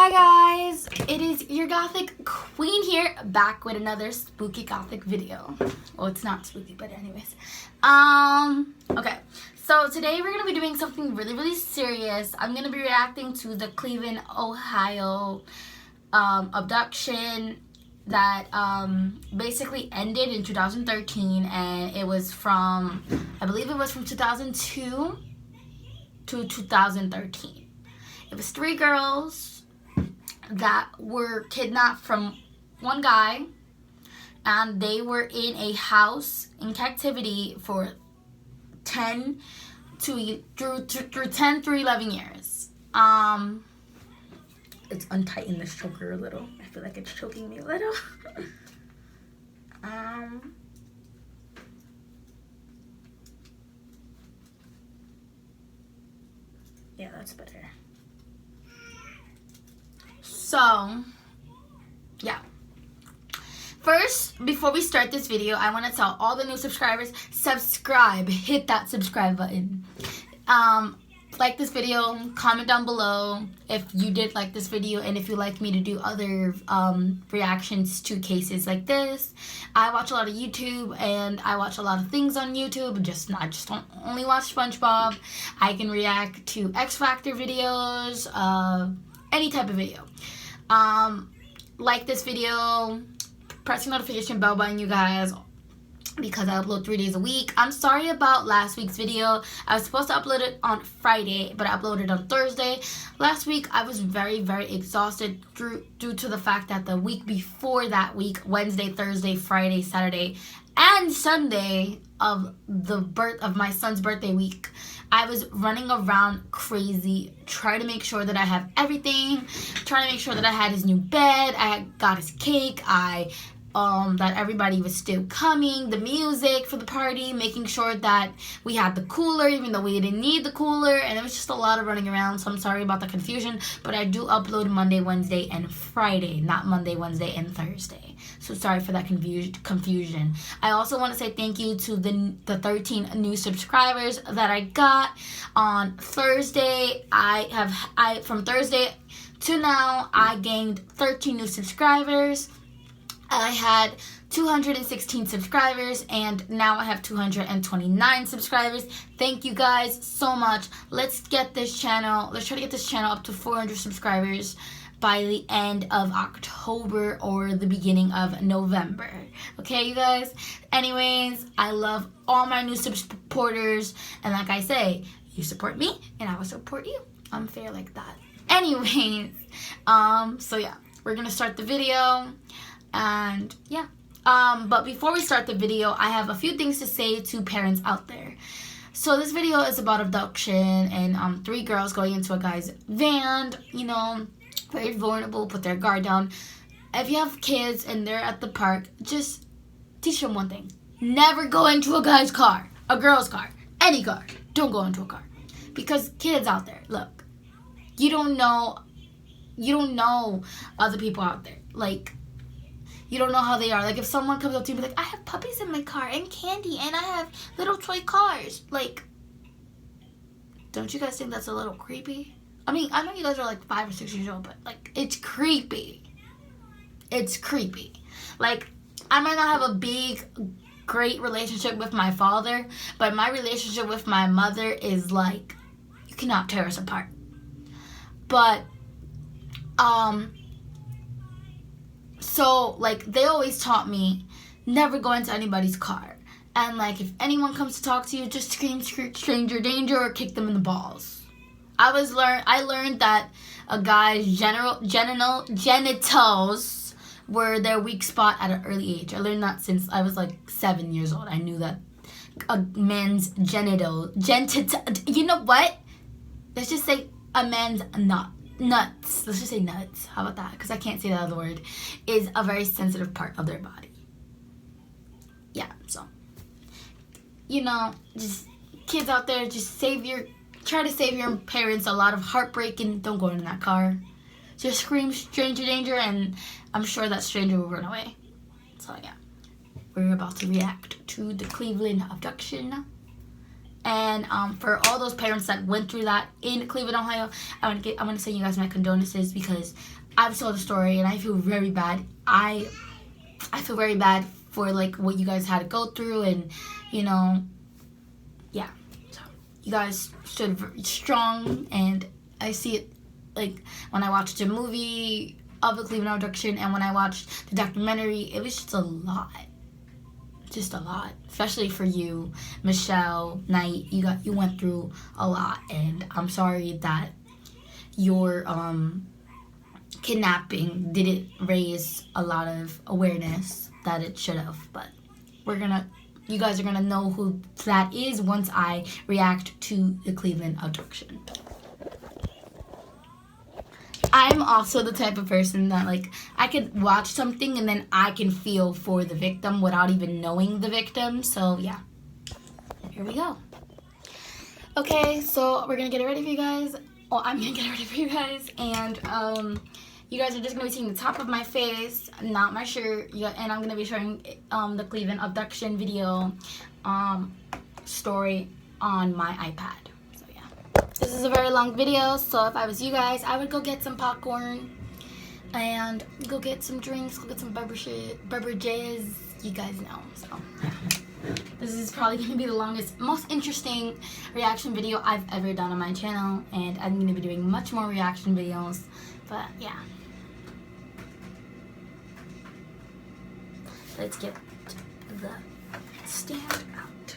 Hi guys, it is your Gothic Queen here, back with another spooky Gothic video. Well, it's not spooky, but anyways. Okay, so today we're gonna be doing something really serious. I'm gonna be reacting to the Cleveland, Ohio abduction that basically ended in 2013, and it was from, I believe it was from 2002 to 2013. It was 3 girls that were kidnapped from one guy, and they were in a house in captivity for 10 to 11 years. It's untightened this choker a little. I feel like it's choking me a little. Yeah, that's better. So, yeah. First, before we start this video, I want to tell all the new subscribers, subscribe. Hit that subscribe button. Like this video, comment down below if you did like this video and if you'd like me to do other reactions to cases like this. I watch a lot of YouTube and I watch a lot of things on YouTube. I just don't only watch SpongeBob. I can react to X Factor videos, any type of video. Like this video, press the notification bell button, you guys, because I upload 3 days a week. I'm sorry about last week's video. I was supposed to upload it on Friday, but I uploaded on Thursday. Last week, I was very exhausted due to the fact that the week before that week, Wednesday, Thursday, Friday, Saturday, and Sunday of the birth of my son's birthday week, I was running around crazy, trying to make sure that I have everything, trying to make sure that I had his new bed, I got his cake, that everybody was still coming, the music for the party, making sure that we had the cooler, even though we didn't need the cooler, and it was just a lot of running around, so I'm sorry about the confusion, but I do upload Monday, Wednesday, and Friday, not Monday, Wednesday, and Thursday. So sorry for that confusion. I also want to say thank you to the 13 new subscribers that I got on Thursday. From Thursday to now, I gained 13 new subscribers. I had 216 subscribers, and now I have 229 subscribers. Thank you guys so much. Let's try to get this channel up to 400 subscribers by the end of October or the beginning of November. Okay, you guys? Anyways, I love all my new supporters, and like I say, you support me and I will support you. I'm fair like that. Anyways, so yeah, we're gonna start the video. And yeah, but before we start the video, I have a few things to say to parents out there. So this video is about abduction and 3 girls going into a guy's van, you know, very vulnerable, put their guard down. If you have kids and they're at the park, just teach them one thing. Never go into a guy's car, a girl's car, any car. Don't go into a car. Because kids out there, look, you don't know other people out there. Like, you don't know how they are. Like, if someone comes up to you and be like, I have puppies in my car and candy and I have little toy cars. Like, don't you guys think that's a little creepy? I mean, I know you guys are like 5 or 6 years old, but like, it's creepy. It's creepy. Like, I might not have a great relationship with my father, but my relationship with my mother is like, you cannot tear us apart. But, so, like, they always taught me, never go into anybody's car. And, like, if anyone comes to talk to you, just scream stranger danger or kick them in the balls. I learned that a guy's genitals were their weak spot at an early age. I learned that since I was, like, 7 years old. I knew that a man's you know what? Let's just say a man's nuts, let's just say nuts, how about that, because I can't say that other word, is a very sensitive part of their body. Yeah, so, you know, just kids out there, just try to save your parents a lot of heartbreak, and don't go in that car. Just scream stranger danger, and I'm sure that stranger will run away. So yeah, we're about to react to the Cleveland abduction, And for all those parents that went through that in Cleveland, Ohio, I want to send you guys my condolences, because I saw the story and I feel very bad. I feel very bad for like what you guys had to go through, and you know, yeah. So you guys stood very strong, and I see it like when I watched the movie of the Cleveland abduction and when I watched the documentary. It was just a lot. Just a lot, especially for you, Michelle Knight. You went through a lot, and I'm sorry that your kidnapping didn't raise a lot of awareness that it should have. But you guys are gonna know who that is once I react to the Cleveland abduction. I'm also the type of person that, like, I could watch something and then I can feel for the victim without even knowing the victim. So, yeah. Here we go. Okay, so we're going to get it ready for you guys. Oh, I'm going to get it ready for you guys. And you guys are just going to be seeing the top of my face, not my shirt. And I'm going to be showing the Cleveland abduction video story on my iPad. This is a very long video, so if I was you guys, I would go get some popcorn and go get some drinks, go get some beverages, you guys know. So this is probably going to be the longest, most interesting reaction video I've ever done on my channel, and I'm going to be doing much more reaction videos, but yeah. Let's get the stand out.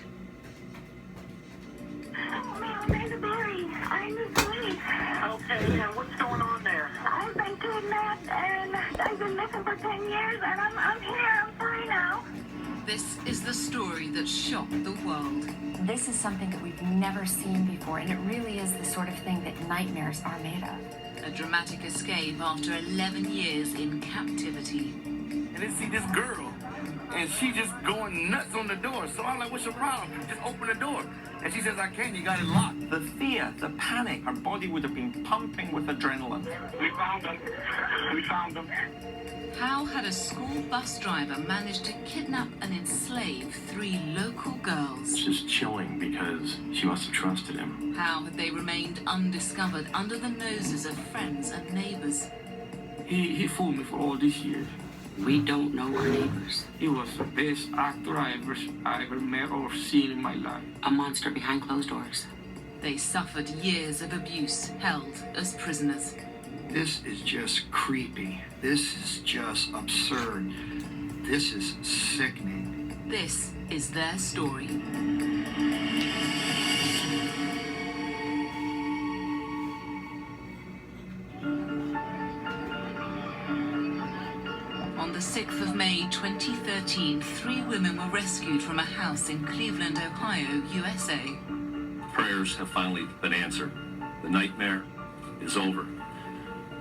I'm the police. Okay, now what's going on there? I've been kidnapped and I've been missing for 10 years, and I'm here. I'm free now. This is the story that shocked the world. This is something that we've never seen before, and it really is the sort of thing that nightmares are made of. A dramatic escape after 11 years in captivity. And then see this girl, and she just going nuts on the door. So I'm like, what's your problem? Just open the door. And she says, I can't, you got it locked. The fear, the panic, her body would have been pumping with adrenaline. We found them. We found them. How had a school bus driver managed to kidnap and enslave 3 local girls? It's just chilling because she must have trusted him. How had they remained undiscovered under the noses of friends and neighbors? He fooled me for all these years. We don't know our neighbors. He was the best actor I ever met or seen in my life. A monster behind closed doors. They suffered years of abuse, held as prisoners. This is just creepy. This is just absurd. This is sickening. This is their story. On the 6th of May 2013, 3 women were rescued from a house in Cleveland, Ohio, USA. Prayers have finally been answered. The nightmare is over.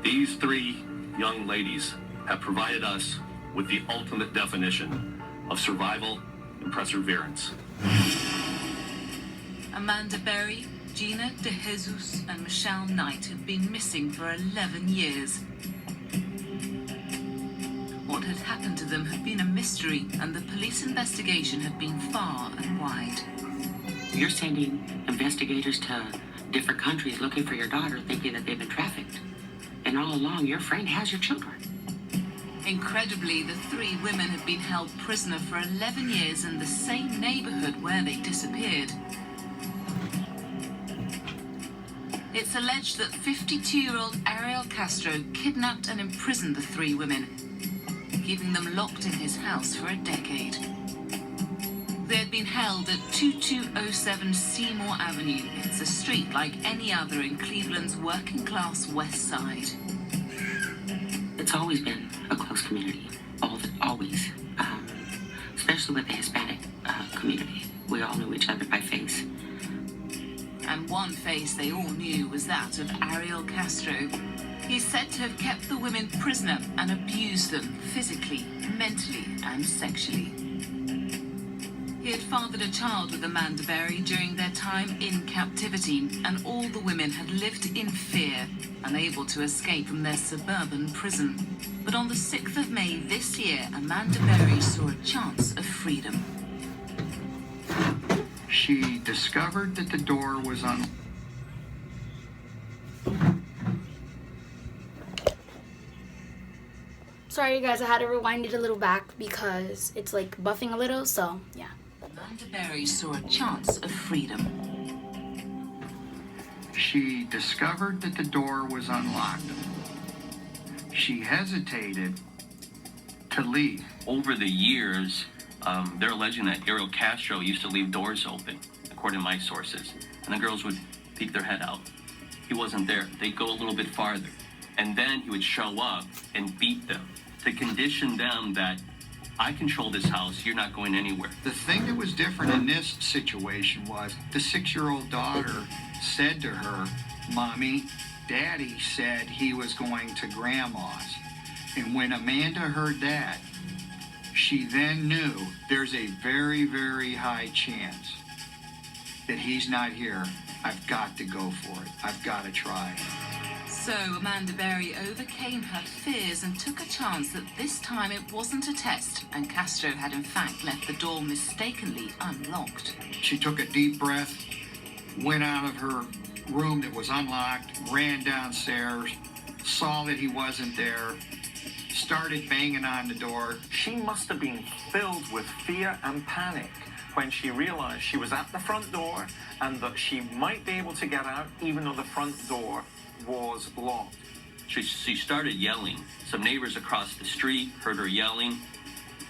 These 3 young ladies have provided us with the ultimate definition of survival and perseverance. Amanda Berry, Gina DeJesus, and Michelle Knight have been missing for 11 years. What had happened to them had been a mystery, and the police investigation had been far and wide. You're sending investigators to different countries looking for your daughter, thinking that they've been trafficked. And all along, your friend has your children. Incredibly, the 3 women had been held prisoner for 11 years in the same neighborhood where they disappeared. It's alleged that 52-year-old Ariel Castro kidnapped and imprisoned the 3 women, keeping them locked in his house for a decade. They had been held at 2207 Seymour Avenue. It's a street like any other in Cleveland's working-class west side. It's always been a close community. Always. Especially with the Hispanic community. We all knew each other by face. And one face they all knew was that of Ariel Castro. He's said to have kept the women prisoner and abused them physically, mentally, and sexually. He had fathered a child with Amanda Berry during their time in captivity, and all the women had lived in fear, unable to escape from their suburban prison. But on the 6th of May this year, Amanda Berry saw a chance of freedom. She discovered that the door was unlocked. Sorry, you guys, I had to rewind it a little back because it's like buffing a little, so yeah. Amanda Berry saw a chance of freedom. She discovered that the door was unlocked. She hesitated to leave. Over the years, they're alleging that Ariel Castro used to leave doors open, according to my sources, and the girls would peek their head out. He wasn't there. They'd go a little bit farther, and then he would show up and beat them to condition them that I control this house, you're not going anywhere. The thing that was different in this situation was the 6-year-old daughter said to her, "Mommy, Daddy said he was going to Grandma's." And when Amanda heard that, she then knew there's a very, very high chance that he's not here. I've got to go for it. I've got to try. So Amanda Berry overcame her fears and took a chance that this time it wasn't a test and Castro had in fact left the door mistakenly unlocked. She took a deep breath, went out of her room that was unlocked, ran downstairs, saw that he wasn't there, started banging on the door. She must have been filled with fear and panic when she realized she was at the front door and that she might be able to get out even though the front door was locked. She started yelling. Some neighbors across the street heard her yelling.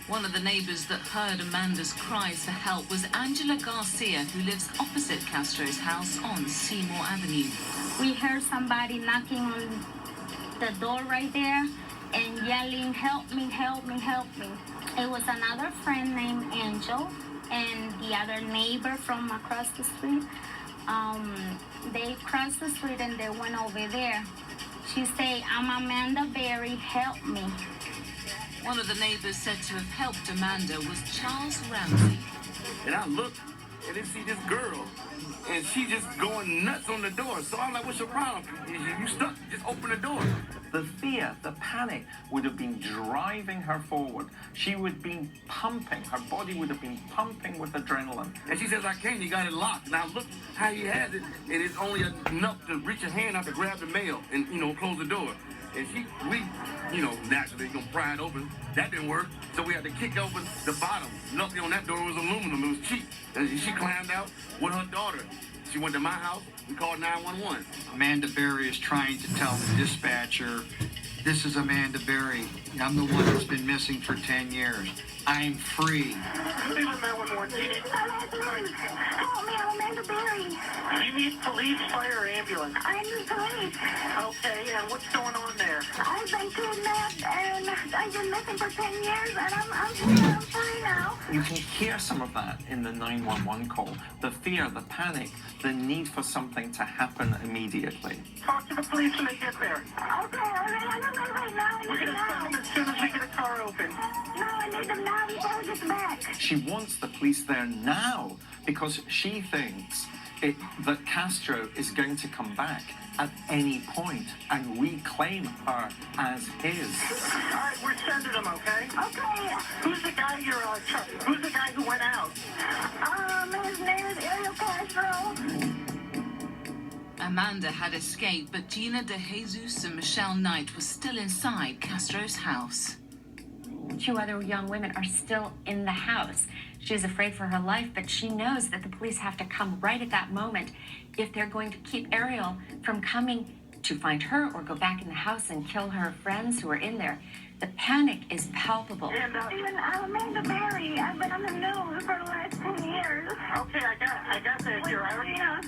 One of the neighbors that heard Amanda's cries for help was Angela Garcia, who lives opposite Castro's house on Seymour Avenue. We heard somebody knocking on the door right there and yelling, "Help me, help me, help me." It was another friend named Angel and the other neighbor from across the street. They crossed the street and they went over there. She said, "I'm Amanda Berry, help me." One of the neighbors said to have helped Amanda was Charles Ramsey. And I looked and I see this girl, and she just going nuts on the door. So I'm like, "What's your problem? You stuck? Just open the door." The fear, the panic would have been driving her forward. She would have been pumping, her body would have been pumping with adrenaline. And she says, "I can't, you got it locked." Now look how he has it, and it's only enough to reach your hand out to grab the mail and, close the door. And we, naturally gonna pry it open. That didn't work, so we had to kick open the bottom. Luckily on that door was aluminum, it was cheap. And she climbed out with her daughter. She went to my house, we called 911. Amanda Berry is trying to tell the dispatcher, "This is Amanda Berry. I'm the one that's been missing for 10 years. I'm free." Help me, I'm Amanda Berry. You need police, fire, or ambulance. I need police. Okay, and what's going on there? I've been kidnapped and I've been missing for 10 years and I'm here, I'm free now. You can hear some of that in the 911 call. The fear, the panic, the need for something to happen immediately. Talk to the police when they get there. Okay, I'm right now. We're going to send them as soon as we get a car open. No, I need them now before we get back. She wants the police there now because she thinks that Castro is going to come back at any point and reclaim her as his. All right, we're sending them, okay? Okay. Who's the guy who's the guy who went out? His name is Ariel Castro. Amanda had escaped, but Gina De Jesus and Michelle Knight were still inside Castro's house. 2 other young women are still in the house. She's afraid for her life, but she knows that the police have to come right at that moment if they're going to keep Ariel from coming to find her or go back in the house and kill her friends who are in there. The panic is palpable. And I'm Amanda Berry. I've been on the news for the last 10 years. Okay, I got that here. Yeah.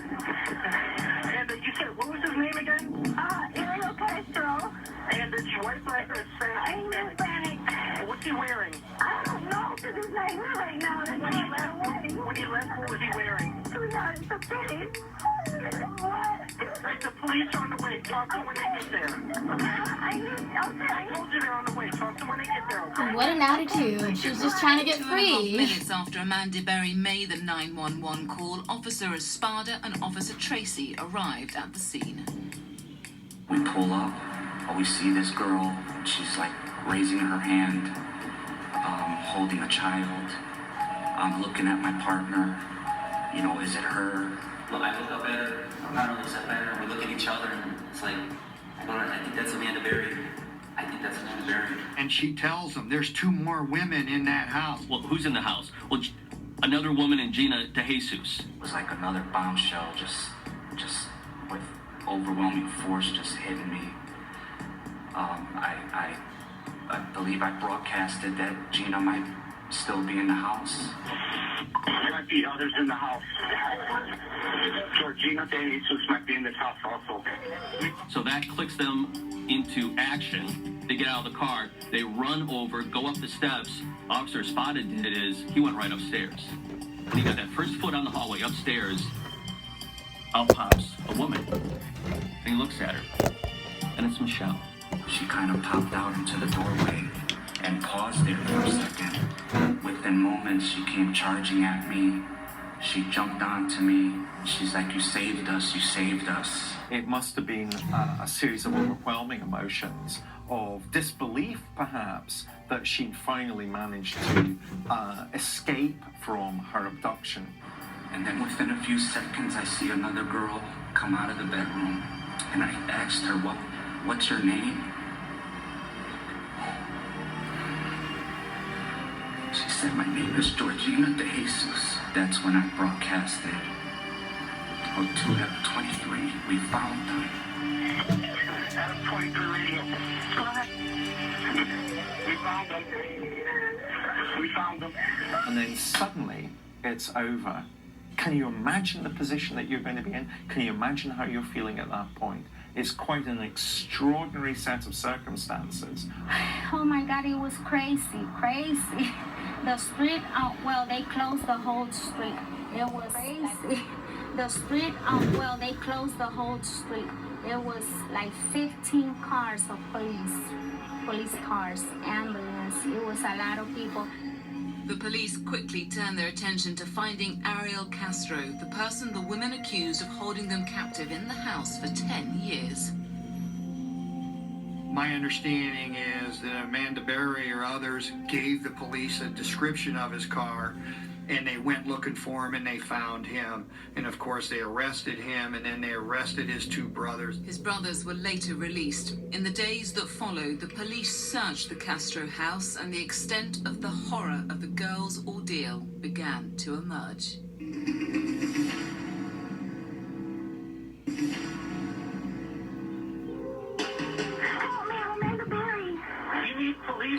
And you said, what was his name again? Ariel Castro. And is he white, black, or Hispanic? I'm Hispanic. What's he wearing? I don't know, because he's not here right now. When he left, what was he wearing? It's a pity. What? Right, the police are on the way. Talk to them when they get there. I told you they're on the way. Talk to them when they get there, okay? What an attitude. She's just trying to get 2.5 free. minutes after Amanda Berry made the 911 call, Officer Espada and Officer Tracy arrived at the scene. We pull up, we see this girl. She's like raising her hand, holding a child. I'm looking at my partner, You know, is it her? Well, I look up at her, my partner looks up at her, and we look at each other, and it's like, I think that's Amanda Berry. I think that's Amanda Berry. And she tells them there's 2 more women in that house. Well, who's in the house? Well, another woman and Gina DeJesus. It was like another bombshell, just with overwhelming force just hitting me. I believe I broadcasted that Gina might still be in the house. There might be others in the house. Georgina DeJesus might be in this house also. So that clicks them into action. They get out of the car, they run over, go up the steps. Officer spotted it is, he went right upstairs. When he got that first foot on the hallway upstairs, out pops a woman. And he looks at her, and it's Michelle. She kind of popped out into the doorway and paused there for a second. Within moments, she came charging at me. She jumped onto me. She's like, "You saved us, you saved us." It must have been a series of overwhelming emotions, of disbelief perhaps, that she'd finally managed to escape from her abduction. And then within a few seconds, I see another girl come out of the bedroom. And I asked her, what's your name? She said, "My name is Georgina DeJesus." That's when I broadcasted. Oh, 223, we found them. Adam 23 radio. Go ahead. We found them. We found them. And then suddenly, it's over. Can you imagine the position that you're going to be in? Can you imagine how you're feeling at that point? It's quite an extraordinary set of circumstances. Oh my God, it was crazy. The street, they closed the whole street. It was crazy. The street, they closed the whole street. There was like 15 cars of police cars, ambulance. It was a lot of people. The police quickly turned their attention to finding Ariel Castro, the person the women accused of holding them captive in the house for 10 years. My understanding is that Amanda Berry or others gave the police a description of his car, and they went looking for him and they found him. And of course they arrested him, and then they arrested his 2 brothers. His brothers were later released. In the days that followed, the police searched the Castro house, and the extent of the horror of the girls' ordeal began to emerge.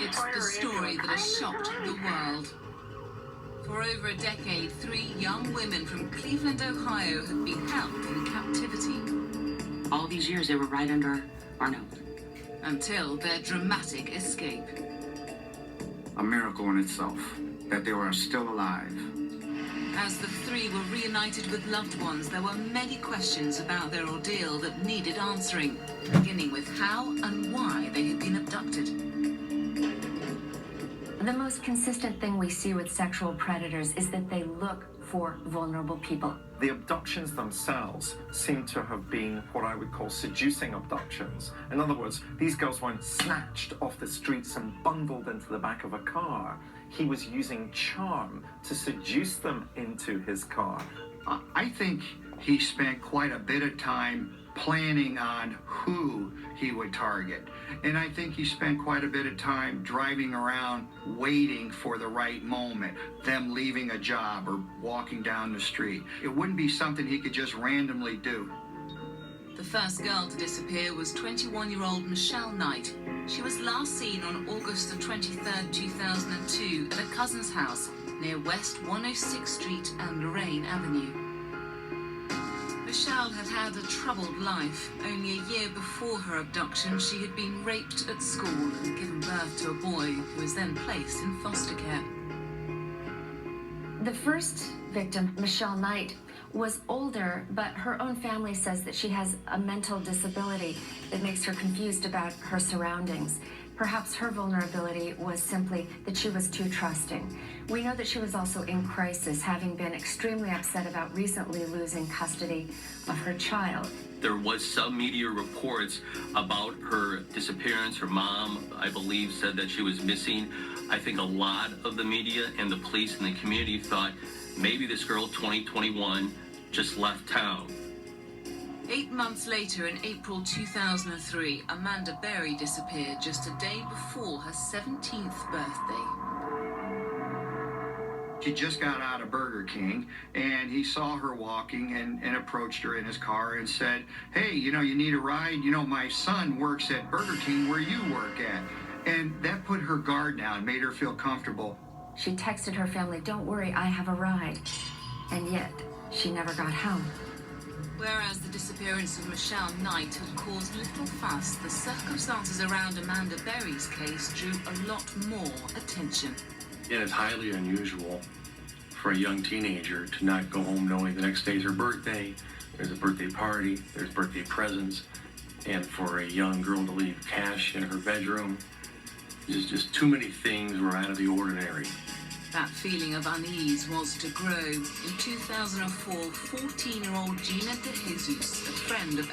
It's the story that has shocked the world. For over a decade, 3 young women from Cleveland, Ohio have been held in captivity. All these years, they were right under our nose. Until their dramatic escape. A miracle in itself, that they were still alive. As the 3 were reunited with loved ones, there were many questions about their ordeal that needed answering, beginning with how and why they had been abducted. The most consistent thing we see with sexual predators is that they look for vulnerable people. The abductions themselves seem to have been what I would call seducing abductions. In other words, these girls weren't snatched off the streets and bundled into the back of a car. He was using charm to seduce them into his car. I think he spent quite a bit of time planning on who he would target. And I think he spent quite a bit of time driving around waiting for the right moment, them leaving a job or walking down the street. It wouldn't be something he could just randomly do. The first girl to disappear was 21-year-old Michelle Knight. She was last seen on August the 23rd, 2002 at a cousin's house near West 106th Street and Lorraine Avenue. Michelle had had a troubled life. Only a year before her abduction, she had been raped at school and given birth to a boy who was then placed in foster care. The first victim, Michelle Knight, was older, but her own family says that she has a mental disability that makes her confused about her surroundings. Perhaps her vulnerability was simply that she was too trusting. We know that she was also in crisis, having been extremely upset about recently losing custody of her child. There was some media reports about her disappearance. Her mom, I believe, said that she was missing. I think a lot of the media and the police and the community thought maybe this girl, 2021, just left town. 8 months later, in April 2003, Amanda Berry disappeared just a day before her 17th birthday. She just got out of Burger King, and he saw her walking and approached her in his car and said, hey, you need a ride? My son works at Burger King where you work at. And that put her guard down, made her feel comfortable. She texted her family, don't worry, I have a ride. And yet, she never got home. Whereas the disappearance of Michelle Knight had caused little fuss, the circumstances around Amanda Berry's case drew a lot more attention. And it's highly unusual for a young teenager to not go home knowing the next day's her birthday, there's a birthday party, there's birthday presents, and for a young girl to leave cash in her bedroom. There's just too many things were out of the ordinary. That feeling of unease was to grow. In 2004, 14-year-old Gina De Jesus, a friend of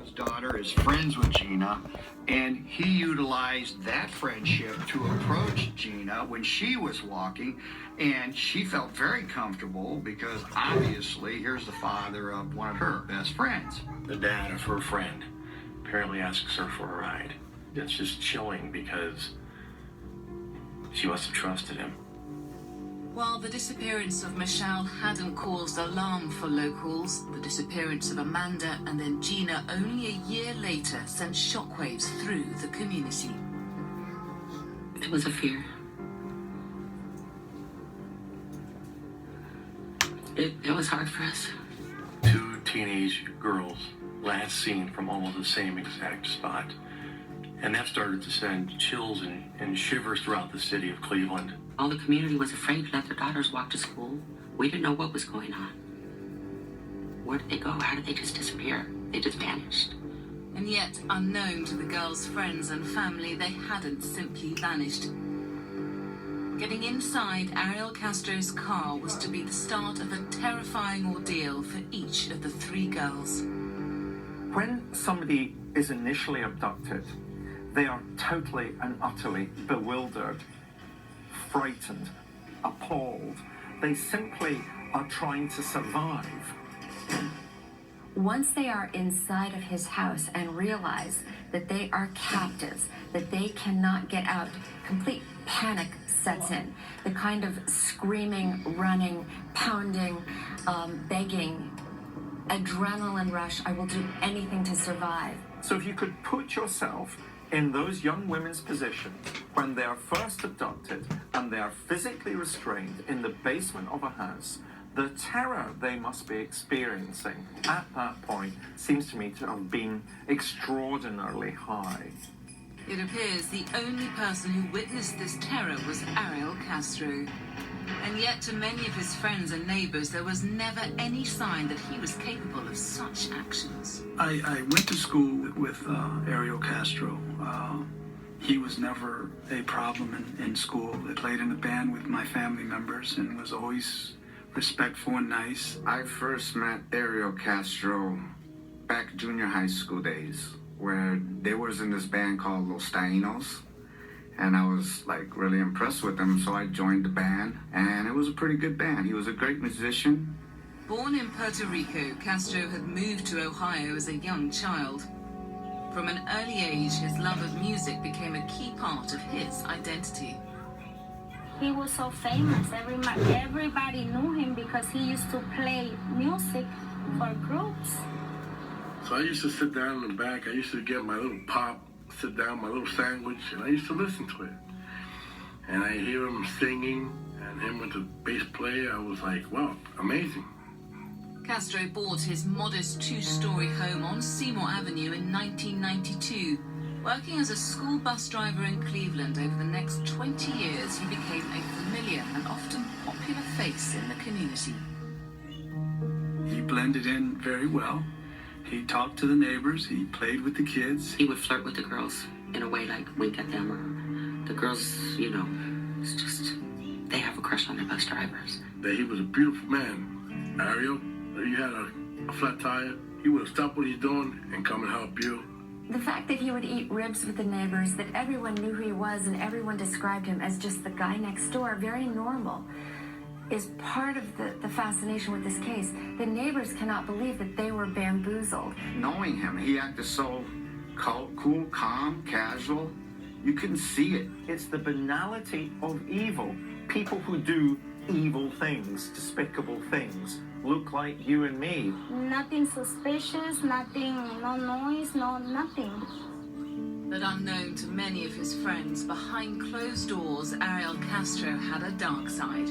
His daughter is friends with Gina, and he utilized that friendship to approach Gina when she was walking, and she felt very comfortable because obviously here's the father of one of her best friends. The dad of her friend apparently asks her for a ride. That's just chilling because she must have trusted him. While the disappearance of Michelle hadn't caused alarm for locals, the disappearance of Amanda and then Gina only a year later sent shockwaves through the community. It was a fear. It was hard for us. Two teenage girls last seen from almost the same exact spot. And that started to send chills and shivers throughout the city of Cleveland. All the community was afraid to let their daughters walk to school. We didn't know what was going on. Where did they go? How did they just disappear? They just vanished. And yet, unknown to the girls' friends and family, they hadn't simply vanished. Getting inside Ariel Castro's car was to be the start of a terrifying ordeal for each of the three girls. When somebody is initially abducted, they are totally and utterly bewildered, frightened, appalled. They simply are trying to survive. Once they are inside of his house and realize that they are captives, that they cannot get out, complete panic sets in. The kind of screaming, running, pounding, begging, adrenaline rush, I will do anything to survive. So if you could put yourself in those young women's position when they are first abducted and they are physically restrained in the basement of a house, the terror they must be experiencing at that point seems to me to have been extraordinarily high. It appears the only person who witnessed this terror was Ariel Castro. And yet to many of his friends and neighbors, there was never any sign that he was capable of such actions. I went to school with Ariel Castro. He was never a problem in school. I played in the band with my family members and was always respectful and nice. I first met Ariel Castro back junior high school days, where they was in this band called Los Taínos, and I was like really impressed with them, so I joined the band, and it was a pretty good band. He was a great musician. Born in Puerto Rico, Castro had moved to Ohio as a young child. From an early age, his love of music became a key part of his identity. He was so famous. Everybody knew him because he used to play music for groups. So I used to sit down in the back. I used to get my little pop, sit down, my little sandwich, and I used to listen to it. And I hear him singing, and him with the bass player. I was like, wow, amazing. Castro bought his modest two-story home on Seymour Avenue in 1992. Working as a school bus driver in Cleveland over the next 20 years, he became a familiar and often popular face in the community. He blended in very well. He talked to the neighbors. He played with the kids. He would flirt with the girls in a way like wink at them, or the girls, you know, it's just, they have a crush on their bus drivers. That he was a beautiful man. Ariel, if you had a flat tire, he would have stopped what he's doing and come and help you. The fact that he would eat ribs with the neighbors, that everyone knew who he was and everyone described him as just the guy next door, very normal, is part of the fascination with this case. The neighbors cannot believe that they were bamboozled. Knowing him, he acted so cool, calm, casual. You couldn't see it. It's the banality of evil. People who do evil things, despicable things, look like you and me. Nothing suspicious, nothing, no noise, no nothing. But unknown to many of his friends, behind closed doors, Ariel Castro had a dark side.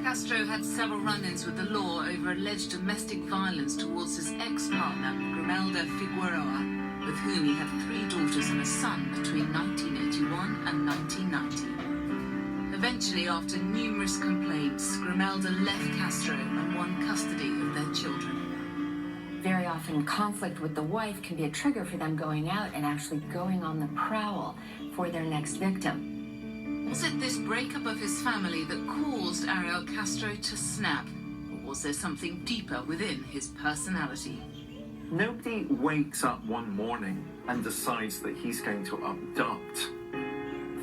Castro had several run-ins with the law over alleged domestic violence towards his ex-partner, Grimelda Figueroa, with whom he had 3 daughters and a son between 1981 and 1990. Eventually, after numerous complaints, Grimelda left Castro and won custody of their children. Very often, conflict with the wife can be a trigger for them going out and actually going on the prowl for their next victim. Was it this breakup of his family that caused Ariel Castro to snap? Or was there something deeper within his personality? Nobody wakes up one morning and decides that he's going to abduct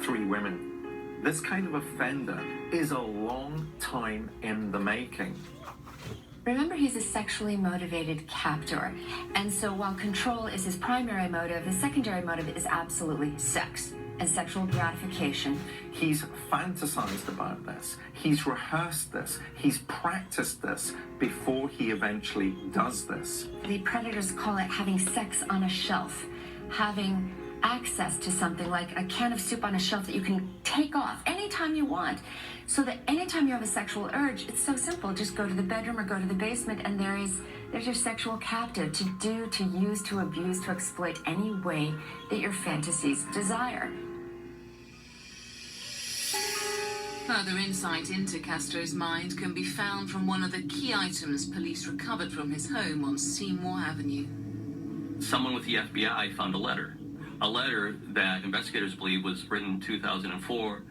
3 women. This kind of offender is a long time in the making. Remember, he's a sexually motivated captor. And so while control is his primary motive, his secondary motive is absolutely sex and sexual gratification. He's fantasized about this. He's rehearsed this. He's practiced this before he eventually does this. The predators call it having sex on a shelf, having access to something like a can of soup on a shelf that you can take off anytime you want. So that anytime you have a sexual urge, it's so simple. Just go to the bedroom or go to the basement and there's your sexual captive to do, to use, to abuse, to exploit any way that your fantasies desire. Further insight into Castro's mind can be found from one of the key items police recovered from his home on Seymour Avenue. Someone with the FBI found a letter that investigators believe was written in 2004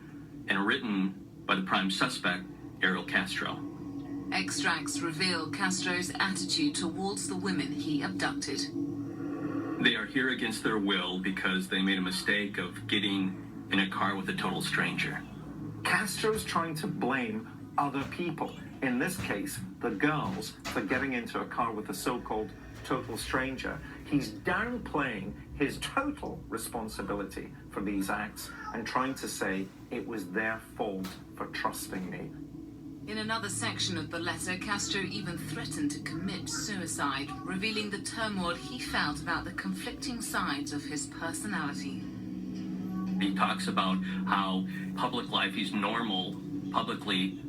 and written by the prime suspect, Ariel Castro. Extracts reveal Castro's attitude towards the women he abducted. They are here against their will because they made a mistake of getting in a car with a total stranger. Castro's trying to blame other people, in this case, the girls, for getting into a car with a so-called total stranger. He's downplaying his total responsibility for these acts and trying to say it was their fault for trusting me. In another section of the letter, Castro even threatened to commit suicide, revealing the turmoil he felt about the conflicting sides of his personality. He talks about how public life, he's normal publicly,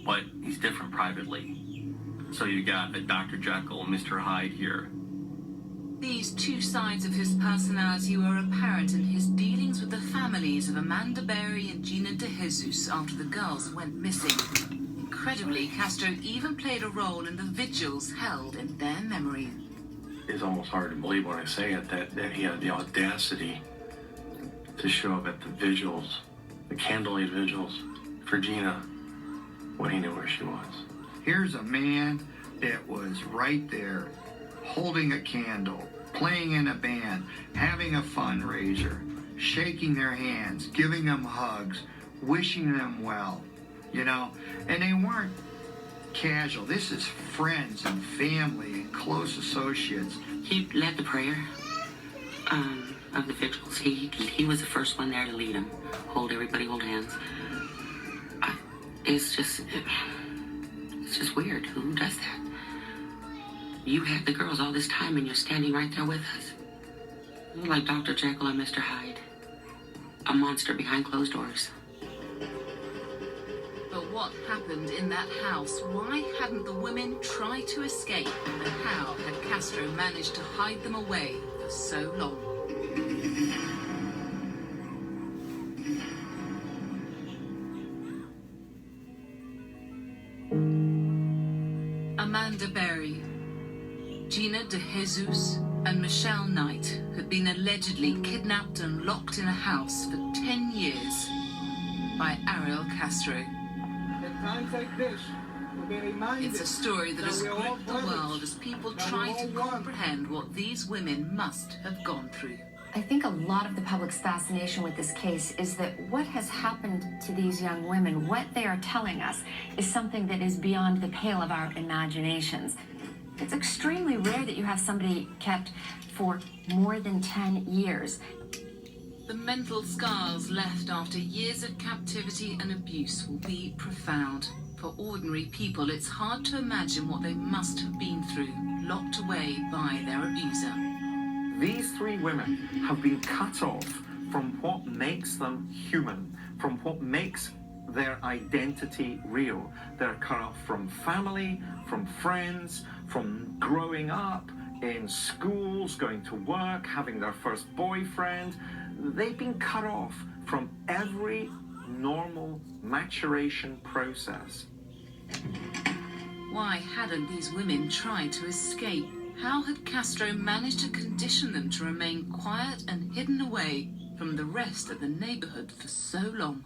but he's different privately. So you got a Dr. Jekyll and Mr. Hyde here. These 2 sides of his personality were apparent in his dealings with the families of Amanda Berry and Gina De Jesus after the girls went missing. Incredibly, Castro even played a role in the vigils held in their memory. It's almost hard to believe when I say it that he had the audacity to show up at the vigils, the candlelight vigils, for Gina when he knew where she was. Here's a man that was right there, holding a candle, playing in a band, having a fundraiser, shaking their hands, giving them hugs, wishing them well, you know, and they weren't casual. This is friends and family and close associates. He led the prayer of the vigils. He was the first one there to lead them. Hold hands. It's just weird. Who does that? You had the girls all this time and you're standing right there with us. You're like Dr. Jekyll and Mr. Hyde. A monster behind closed doors. But what happened in that house? Why hadn't the women tried to escape? And how had Castro managed to hide them away for so long? Amanda Berry, Gina De Jesus, and Michelle Knight had been allegedly kidnapped and locked in a house for 10 years by Ariel Castro. At times like this, It's a story that has gripped the world as people try to comprehend what these women must have gone through. I think a lot of the public's fascination with this case is that what has happened to these young women, what they are telling us, is something that is beyond the pale of our imaginations. It's extremely rare that you have somebody kept for more than 10 years. The mental scars left after years of captivity and abuse will be profound. For ordinary people, it's hard to imagine what they must have been through, locked away by their abuser. These three women have been cut off from what makes them human, from what makes their identity real. They're cut off from family, from friends, from growing up in schools, going to work, having their first boyfriend. They've been cut off from every normal maturation process. Why hadn't these women tried to escape? How had Castro managed to condition them to remain quiet and hidden away from the rest of the neighborhood for so long?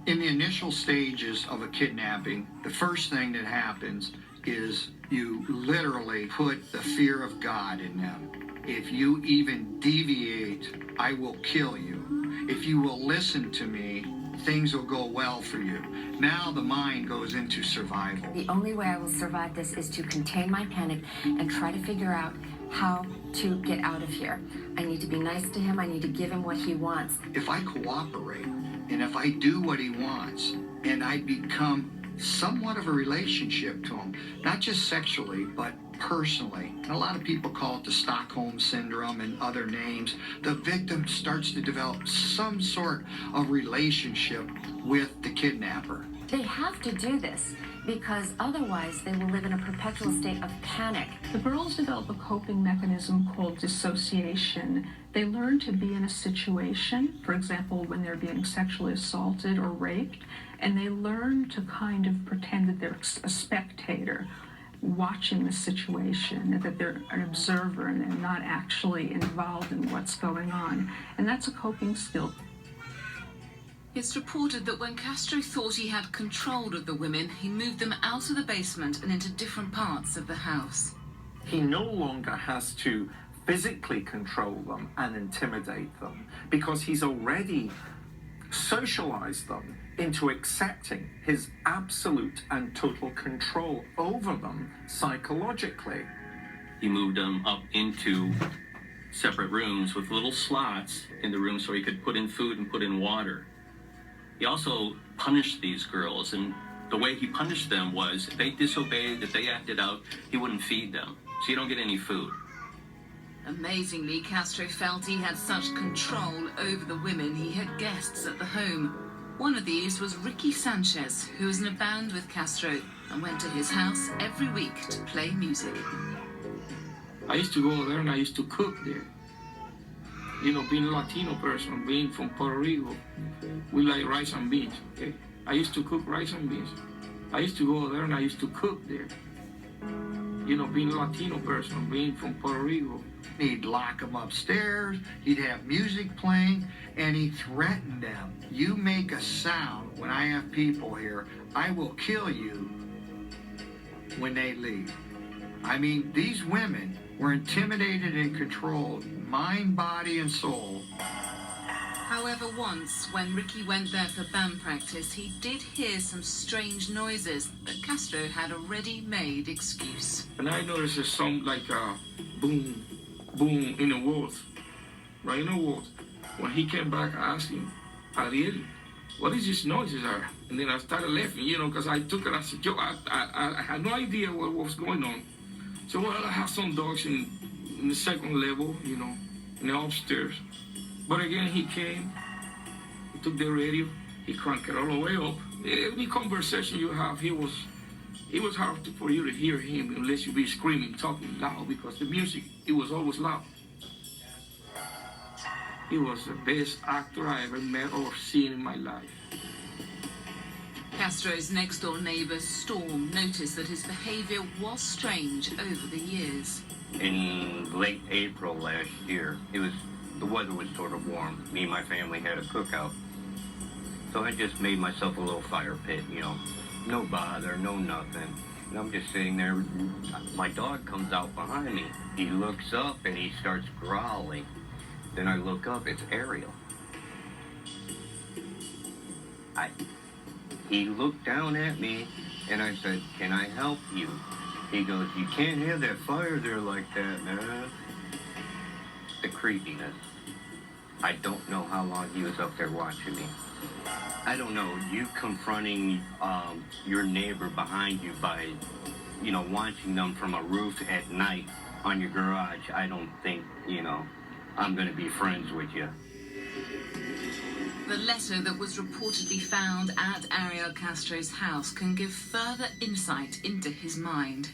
In the initial stages of a kidnapping, the first thing that happens is you literally put the fear of God in them. If you even deviate, I will kill you. If you will listen to me, things will go well for you. Now the mind goes into survival. The only way I will survive this is to contain my panic and try to figure out how to get out of here. I need to be nice to him. I need to give him what he wants. If I cooperate and if I do what he wants and I become somewhat of a relationship to him, not just sexually, but personally. And a lot of people call it the Stockholm Syndrome and other names. The victim starts to develop some sort of relationship with the kidnapper. They have to do this because otherwise they will live in a perpetual state of panic. The girls develop a coping mechanism called dissociation. They learn to be in a situation, for example, when they're being sexually assaulted or raped, and they learn to kind of pretend that they're a spectator watching the situation, that they're an observer and they're not actually involved in what's going on. And that's a coping skill. It's reported that when Castro thought he had control of the women, he moved them out of the basement and into different parts of the house. He no longer has to physically control them and intimidate them because he's already socialized them into accepting his absolute and total control over them psychologically. He moved them up into separate rooms with little slots in the room so he could put in food and put in water. He also punished these girls, and the way he punished them was if they disobeyed, if they acted out, he wouldn't feed them. So you don't get any food. Amazingly, Castro felt he had such control over the women he had guests at the home. One of these was Ricky Sanchez, who was in a band with Castro and went to his house every week to play music. I used to go there and I used to cook there. You know, being a Latino person, being from Puerto Rico, we like rice and beans, okay? I used to cook rice and beans. I used to go there and I used to cook there. You know, being a Latino person, being from Puerto Rico. He'd lock them upstairs, he'd have music playing, and he threatened them. You make a sound when I have people here, I will kill you when they leave. I mean, these women were intimidated and controlled, mind, body, and soul. However, once, when Ricky went there for band practice, he did hear some strange noises, but Castro had a ready-made excuse. And I noticed there's some like a boom, boom in the walls, right in the walls. When he came back, I asked him, Ariel, what is these noises are? And then I started laughing, you know, because I took it as a joke. I had no idea what was going on. So, well, I have some dogs in the second level, you know, in the upstairs. But again, he came, he took the radio, he cranked it all the way up. Every conversation you have, it was hard for you to hear him unless you be screaming, talking loud, because the music, it was always loud. He was the best actor I ever met or seen in my life. Castro's next-door neighbor, Storm, noticed that his behavior was strange over the years. In late April last year, the weather was sort of warm. Me and my family had a cookout. So I just made myself a little fire pit, you know, No bother, no nothing. And I'm just sitting there. My dog comes out behind me. He looks up and he starts growling. Then I look up, it's Ariel. He looked down at me and I said, "Can I help you?" He goes, "You can't have that fire there like that, man." The creepiness. I don't know how long he was up there watching me. I don't know, you confronting your neighbor behind you by, watching them from a roof at night on your garage, I don't think, I'm going to be friends with you. The letter that was reportedly found at Ariel Castro's house can give further insight into his mind.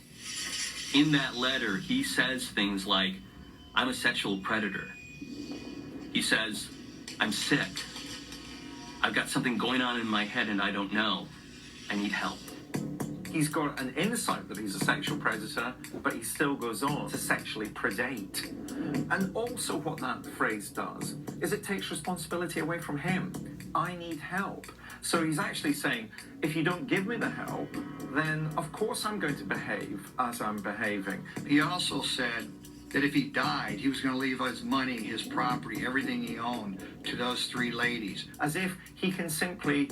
In that letter, he says things like, "I'm a sexual predator." He says, "I'm sick. I've got something going on in my head and I don't know. I need help." He's got an insight that he's a sexual predator, but he still goes on to sexually predate. And also what that phrase does is it takes responsibility away from him. I need help. So he's actually saying, if you don't give me the help, then of course I'm going to behave as I'm behaving. He also said that if he died, he was going to leave his money, his property, everything he owned to those 3 ladies. As if he can simply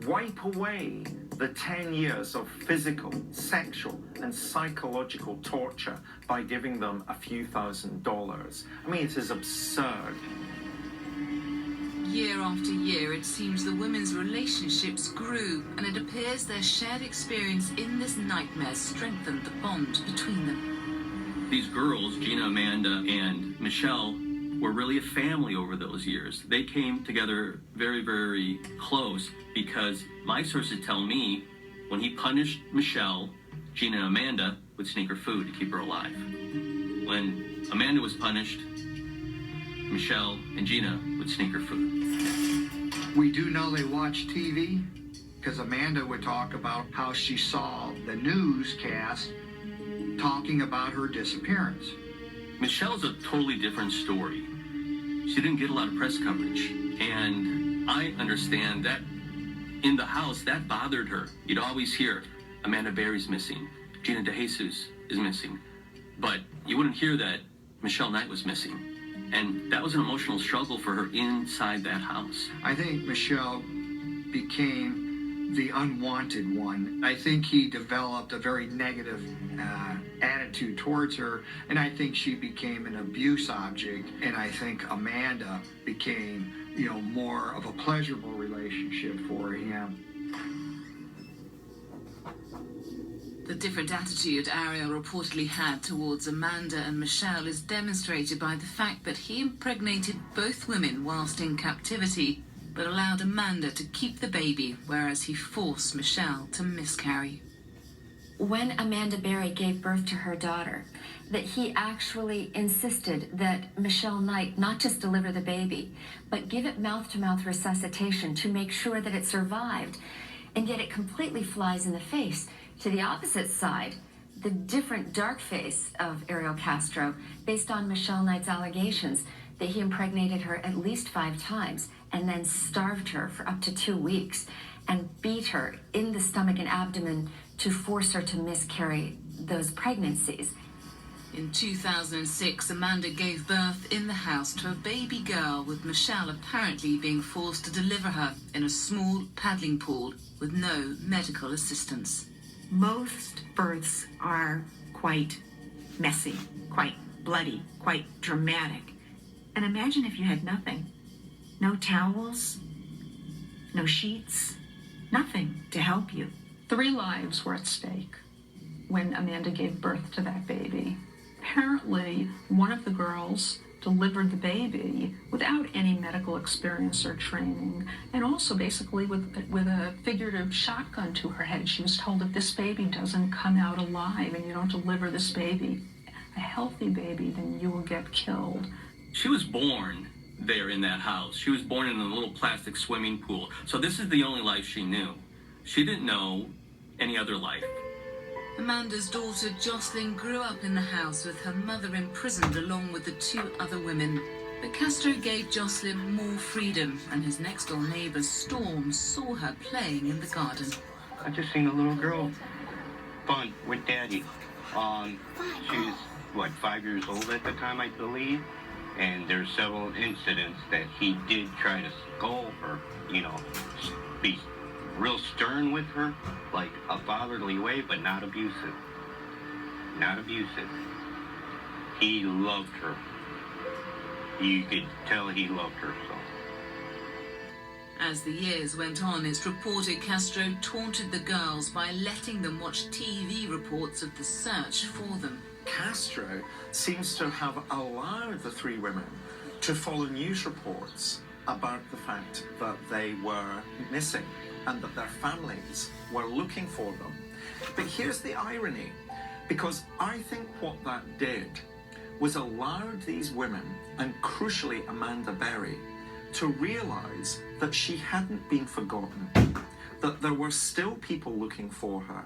wipe away the 10 years of physical, sexual, and psychological torture by giving them a few $1,000s. I mean, it is absurd. Year after year, it seems the women's relationships grew, and it appears their shared experience in this nightmare strengthened the bond between them. These girls, Gina, Amanda, and Michelle, were really a family over those years. They came together very, very close because my sources tell me when he punished Michelle, Gina and Amanda would sneak her food to keep her alive. When Amanda was punished, Michelle and Gina would sneak her food. We do know they watched TV because Amanda would talk about how she saw the newscast talking about her disappearance. Michelle's a totally different story. She didn't get a lot of press coverage. And I understand that in the house, that bothered her. You'd always hear, Amanda Berry's missing. Gina DeJesus is missing. But you wouldn't hear that Michelle Knight was missing. And that was an emotional struggle for her inside that house. I think Michelle became the unwanted one. I think he developed a very negative attitude towards her, and I think she became an abuse object, and I think Amanda became, more of a pleasurable relationship for him. The different attitude Ariel reportedly had towards Amanda and Michelle is demonstrated by the fact that he impregnated both women whilst in captivity, but allowed Amanda to keep the baby, whereas he forced Michelle to miscarry. When Amanda Berry gave birth to her daughter, that he actually insisted that Michelle Knight not just deliver the baby, but give it mouth-to-mouth resuscitation to make sure that it survived. And yet it completely flies in the face. To the opposite side, the different dark face of Ariel Castro, based on Michelle Knight's allegations that he impregnated her at least 5 times and then starved her for up to 2 weeks and beat her in the stomach and abdomen to force her to miscarry those pregnancies. In 2006, Amanda gave birth in the house to a baby girl, with Michelle apparently being forced to deliver her in a small paddling pool with no medical assistance. Most births are quite messy, quite bloody, quite dramatic. And imagine if you had nothing. No towels, no sheets, nothing to help you. 3 lives were at stake when Amanda gave birth to that baby. Apparently, one of the girls delivered the baby without any medical experience or training, and also basically with a figurative shotgun to her head. She was told, if this baby doesn't come out alive and you don't deliver this baby, a healthy baby, then you will get killed. She was born there in that house. She was born in a little plastic swimming pool. So this is the only life she knew. She didn't know any other life. Amanda's daughter Jocelyn grew up in the house with her mother imprisoned along with the 2 other women. But Castro gave Jocelyn more freedom, and his next-door neighbour Storm saw her playing in the garden. I just seen a little girl fun with Daddy. She was, what, 5 years old at the time, I believe? And there's several incidents that he did try to scold her, you know, be real stern with her, like a fatherly way, but not abusive. Not abusive. He loved her. You could tell he loved her, so. As the years went on, it's reported Castro taunted the girls by letting them watch TV reports of the search for them. Castro seems to have allowed the three women to follow news reports about the fact that they were missing and that their families were looking for them. But here's the irony, because I think what that did was allowed these women, and crucially Amanda Berry, to realize that she hadn't been forgotten, that there were still people looking for her.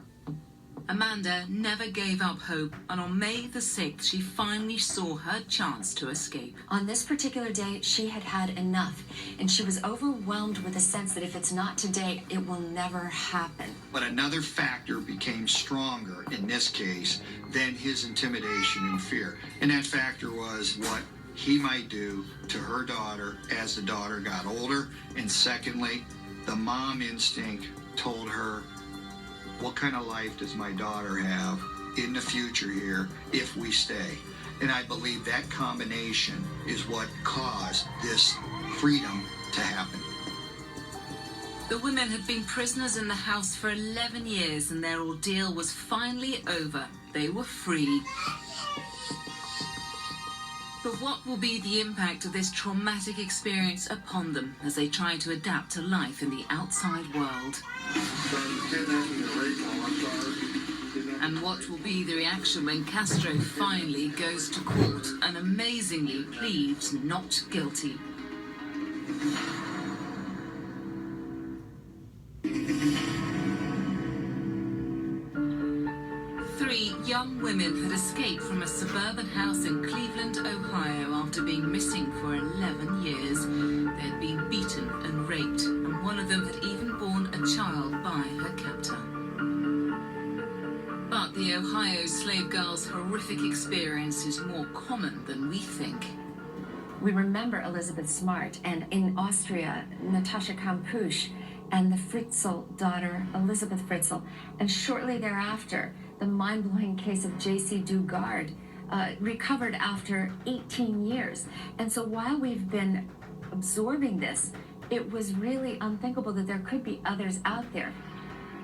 Amanda never gave up hope, and on May the 6th, she finally saw her chance to escape. On this particular day, she had had enough, and she was overwhelmed with a sense that if it's not today, it will never happen. But another factor became stronger in this case than his intimidation and fear. And that factor was what he might do to her daughter as the daughter got older. And secondly, the mom instinct told her, what kind of life does my daughter have in the future here if we stay? And I believe that combination is what caused this freedom to happen. The women had been prisoners in the house for 11 years, and their ordeal was finally over. They were free. But what will be the impact of this traumatic experience upon them as they try to adapt to life in the outside world? And what will be the reaction when Castro finally goes to court and amazingly pleads not guilty? Three young women had escaped from a suburban house in Cleveland, Ohio after being missing for 11 years. They had been beaten and raped, and one of them had even borne a child by her captor. But the Ohio slave girl's horrific experience is more common than we think. We remember Elizabeth Smart, and in Austria, Natascha Kampusch, and the Fritzl daughter, Elizabeth Fritzl. And shortly thereafter, the mind-blowing case of J.C. Dugard, recovered after 18 years. And so while we've been absorbing this, it was really unthinkable that there could be others out there.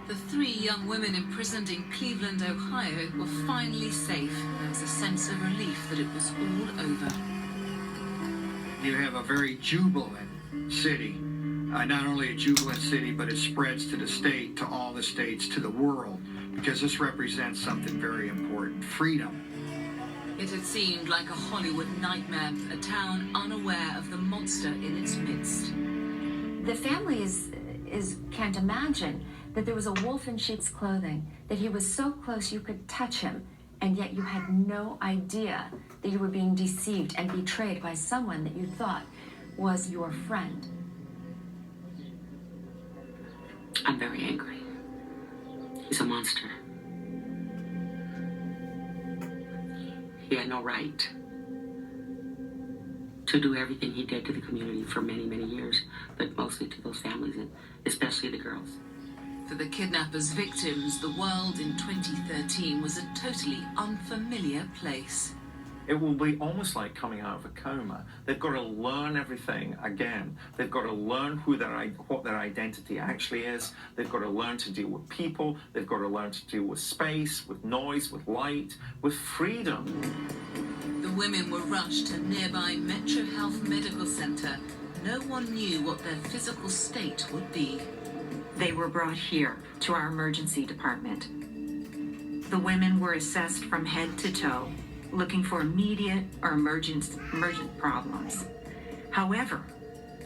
The three young women imprisoned in Cleveland, Ohio, were finally safe. There was a sense of relief that it was all over. You have a very jubilant city. Not only a jubilant city, but it spreads to the state, to all the states, to the world, because this represents something very important: freedom. It had seemed like a Hollywood nightmare, a town unaware of the monster in its midst. The family can't imagine that there was a wolf in sheep's clothing, that he was so close you could touch him, and yet you had no idea that you were being deceived and betrayed by someone that you thought was your friend. I'm very angry. He's a monster. He had no right to do everything he did to the community for many, many years, but mostly to those families, and especially the girls. For the kidnappers' victims, the world in 2013 was a totally unfamiliar place. It will be almost like coming out of a coma. They've got to learn everything again. They've got to learn what their identity actually is. They've got to learn to deal with people. They've got to learn to deal with space, with noise, with light, with freedom. The women were rushed to nearby Metro Health Medical Center. No one knew what their physical state would be. They were brought here to our emergency department. The women were assessed from head to toe, looking for immediate or emergent problems. However,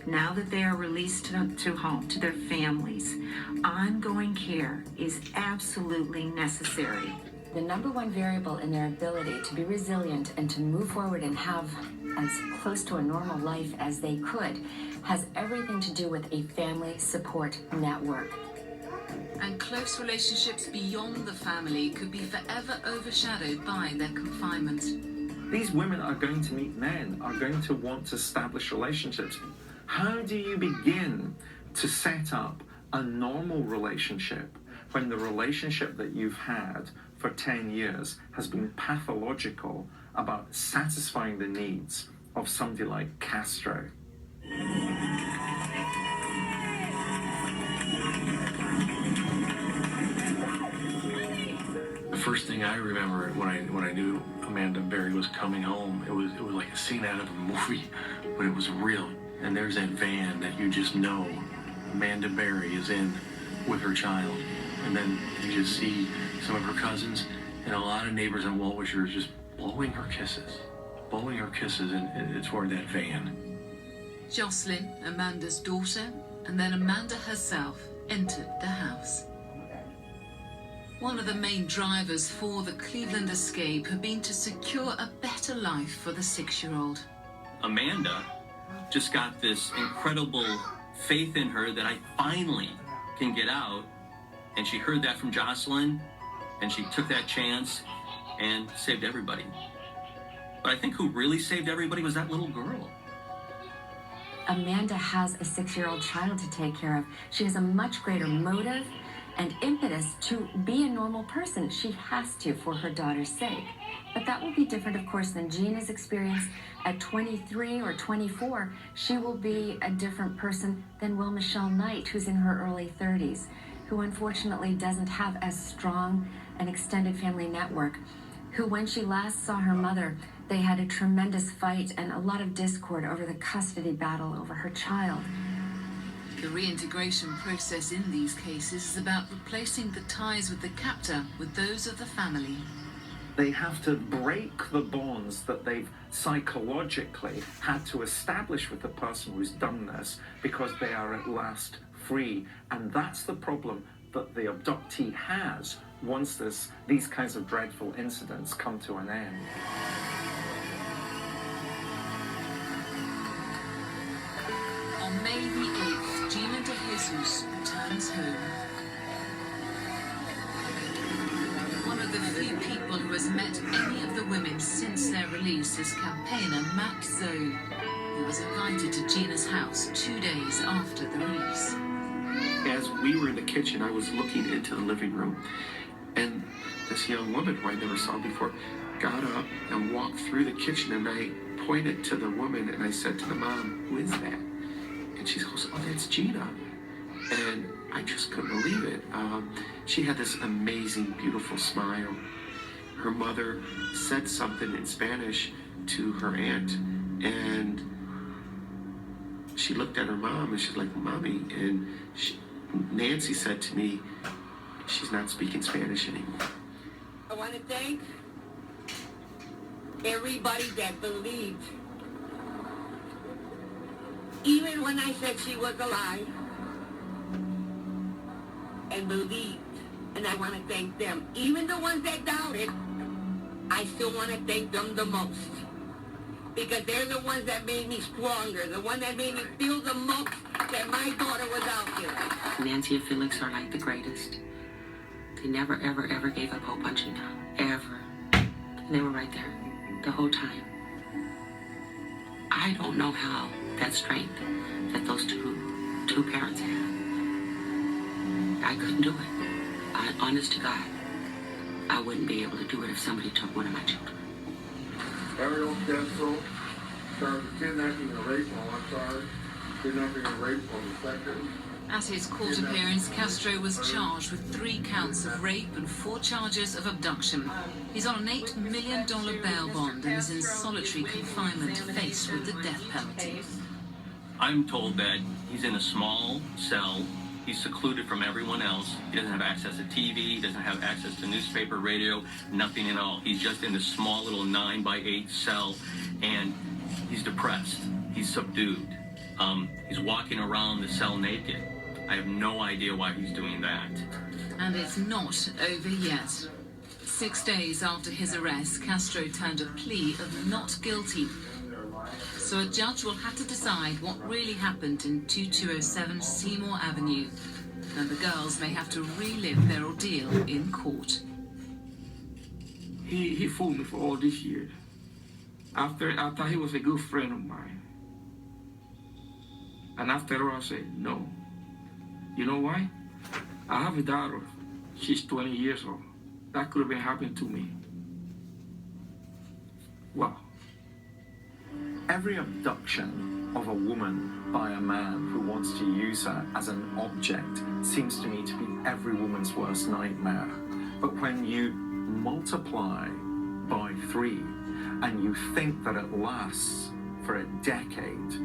now that they are released to home, to their families, ongoing care is absolutely necessary. The number one variable in their ability to be resilient and to move forward and have as close to a normal life as they could has everything to do with a family support network. And close relationships beyond the family could be forever overshadowed by their confinement. These women are going to meet men, are going to want to establish relationships. How do you begin to set up a normal relationship when the relationship that you've had for 10 years has been pathological about satisfying the needs of somebody like Castro? The first thing I remember when I knew Amanda Berry was coming home, it was like a scene out of a movie, but it was real. And there's that van that you just know Amanda Berry is in with her child. And then you just see some of her cousins and a lot of neighbors and well-wishers just blowing her kisses and toward that van. Jocelyn, Amanda's daughter, and then Amanda herself entered the house. One of the main drivers for the Cleveland escape had been to secure a better life for the 6-year-old. Amanda just got this incredible faith in her that I finally can get out, and she heard that from Jocelyn, and she took that chance and saved everybody. But I think who really saved everybody was that little girl. Amanda has a 6-year-old child to take care of. She has a much greater motive and impetus to be a normal person. She has to for her daughter's sake. But that will be different, of course, than Gina's experience. At 23 or 24, she will be a different person than will Michelle Knight, who's in her early 30s, who unfortunately doesn't have as strong an extended family network, who when she last saw her mother, they had a tremendous fight and a lot of discord over the custody battle over her child. The reintegration process in these cases is about replacing the ties with the captor with those of the family. They have to break the bonds that they've psychologically had to establish with the person who's done this because they are at last free. And that's the problem that the abductee has once these kinds of dreadful incidents come to an end. On May the 8th, Gina de Jesus returns home. One of the few people who has met any of the women since their release is campaigner Matt Zone, who was invited to Gina's house 2 days after the release. As we were in the kitchen, I was looking into the living room, and this young woman who I never saw before got up and walked through the kitchen, and I pointed to the woman and I said to the mom, "Who is that?" And she goes, "Oh, that's Gina." And I just couldn't believe it. She had this amazing, beautiful smile. Her mother said something in Spanish to her aunt, and she looked at her mom and she's like, "Mommy," and Nancy said to me, "She's not speaking Spanish anymore." I want to thank everybody that believed. Even when I said she was alive, and believed, and I want to thank them. Even the ones that doubted, I still want to thank them the most. Because they're the ones that made me stronger, the one that made me feel the most that my daughter was out there. Nancy and Felix are like the greatest. They never, ever, ever gave up hope on Gina. Ever. And they were right there the whole time. I don't know how that strength that those two parents had. I couldn't do it. Honest to God, I wouldn't be able to do it if somebody took one of my children. Ariel Castro, charged with kidnapping and rape on one charge, kidnapping and rape on the second. At his court appearance, Castro was charged with 3 counts of rape and 4 charges of abduction. He's on an $8 million bail bond and is in solitary confinement, faced with the death penalty. I'm told that he's in a small cell. He's secluded from everyone else. He doesn't have access to TV. He doesn't have access to newspaper, radio, nothing at all. He's just in this small little 9x8 cell, and he's depressed. He's subdued. He's walking around the cell naked. I have no idea why he's doing that. And it's not over yet. 6 days after his arrest, Castro turned a plea of not guilty. So a judge will have to decide what really happened in 2207 Seymour Avenue. and the girls may have to relive their ordeal in court. He fooled me for all these years. After he was a good friend of mine. And after all, I said, no. You know why? I have a daughter. She's 20 years old. That could have been happening to me. Wow. Every abduction of a woman by a man who wants to use her as an object seems to me to be every woman's worst nightmare. But when you multiply by 3 and you think that it lasts for a decade,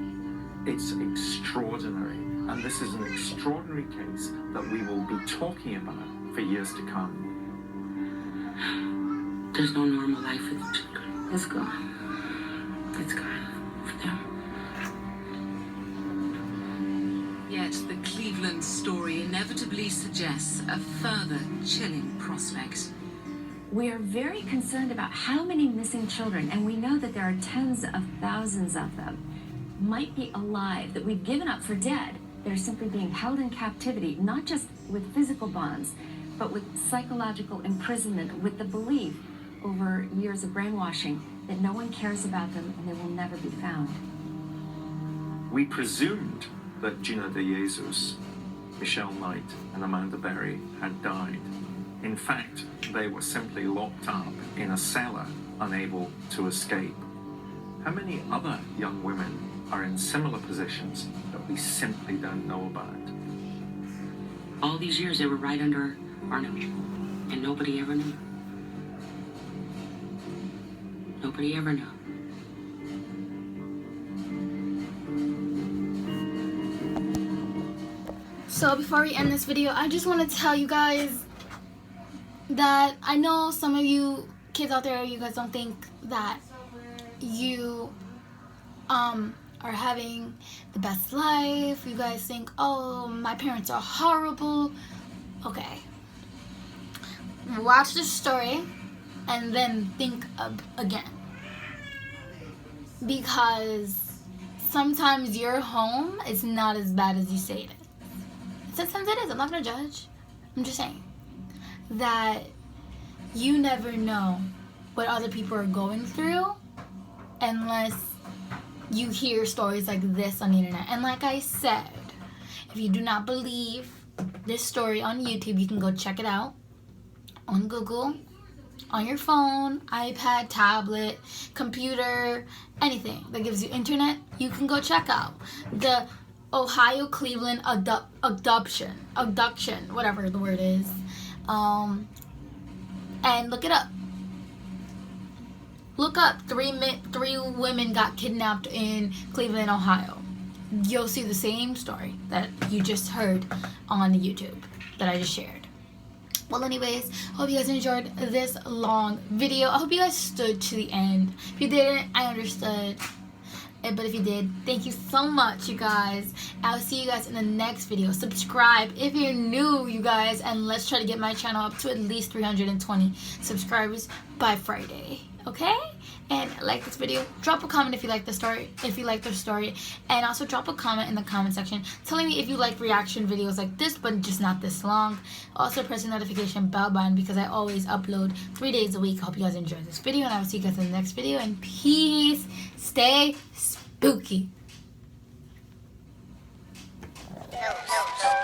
it's extraordinary. And this is an extraordinary case that we will be talking about for years to come. There's no normal life for the children. It's gone. It's gone for them. Yet the Cleveland story inevitably suggests a further chilling prospect. We are very concerned about how many missing children, and we know that there are tens of thousands of them, might be alive, that we've given up for dead. They're simply being held in captivity, not just with physical bonds, but with psychological imprisonment, with the belief over years of brainwashing that no one cares about them and they will never be found. We presumed that Gina De Jesus, Michelle Knight, and Amanda Berry had died. In fact, they were simply locked up in a cellar, unable to escape. How many other young women are in similar positions that we simply don't know about? All these years they were right under our nose, and nobody ever knew. Nobody ever knew. So before we end this video, I just want to tell you guys that I know some of you kids out there, you guys don't think that you are having the best life. You guys think, oh, my parents are horrible. Okay. Watch this story and then think again. Because sometimes your home is not as bad as you say it is. Sometimes it is. I'm not going to judge. I'm just saying that you never know what other people are going through unless you hear stories like this on the internet. And like I said, if you do not believe this story on YouTube, you can go check it out on Google, on your phone, iPad, tablet, computer, anything that gives you internet. You can go check out the Ohio Cleveland abduction, whatever the word is, and look it up. Look up 3 women got kidnapped in Cleveland, Ohio. You'll see the same story that you just heard on the YouTube that I just shared. Well, anyways, hope you guys enjoyed this long video. I hope you guys stood to the end. If you didn't, I understood. But if you did, thank you so much, you guys. I'll see you guys in the next video. Subscribe if you're new, you guys, and let's try to get my channel up to at least 320 subscribers by Friday. Okay? And like this video, drop a comment if you like the story, and also drop a comment in the comment section telling me if you like reaction videos like this, but just not this long. Also press the notification bell button because I always upload 3 days a week. I hope you guys enjoyed this video, and I will see you guys in the next video. And peace. Stay spooky. No.